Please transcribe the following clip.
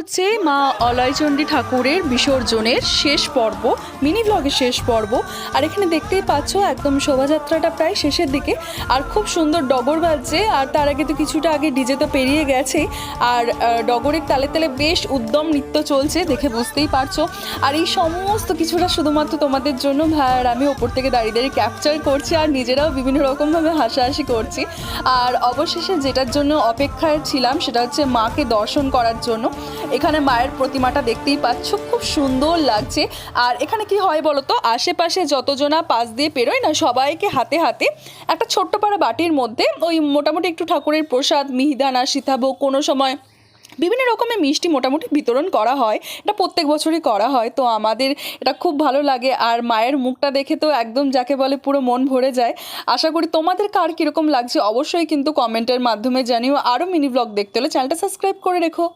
হচ্ছে মা অলয়চণ্ডী ঠাকুরের বিসর্জনের শেষ পর্ব, মিনি ব্লগের শেষ পর্ব। আর এখানে দেখতেই পাচ্ছ একদম শোভাযাত্রাটা প্রায় শেষের দিকে, আর খুব সুন্দর ডগর বাজছে। আর তার আগে তো কিছুটা আগে ডিজে তো পেরিয়ে গেছে, আর ডগরের তালে তালে বেশ উদ্যম নৃত্য চলছে, দেখে বুঝতেই পারছো। আর এই সমস্ত কিছুটা শুধুমাত্র তোমাদের জন্য ভাই আর আমি ওপর থেকে দাঁড়িয়ে দাঁড়িয়ে ক্যাপচার করছি, আর নিজেরাও বিভিন্ন রকমভাবে হাসাহাসি করছি। আর অবশেষে যেটার জন্য অপেক্ষায় ছিলাম সেটা হচ্ছে মাকে দর্শন করার জন্য। এখানে মায়ের প্রতিমাটা দেখতেই পাচ্ছ, খুব সুন্দর লাগছে। আর এখানে কি হয় বলো তো, আশেপাশে যতজনা পাশ দিয়ে পেরোয় না, সবাইকে হাতে হাতে একটা ছোট্ট পাড়া বাটির মধ্যে ওই মোটামুটি একটু ঠাকুরের প্রসাদ, মিহিদানা, সীতাভোগ, কোনো সময় বিভিন্ন রকমের মিষ্টি মোটামুটি বিতরণ করা হয়। এটা প্রত্যেক বছরই করা হয়, তো আমাদের এটা খুব ভালো লাগে। আর মায়ের মুখটা দেখে তো একদম যাকে বলে পুরো মন ভরে যায়। আশা করি তোমাদের কার কীরকম লাগছে অবশ্যই কিন্তু কমেন্টের মাধ্যমে জানিও। আরও মিনি ব্লগ দেখতে হলে চ্যানেলটা সাবস্ক্রাইব করে রেখো।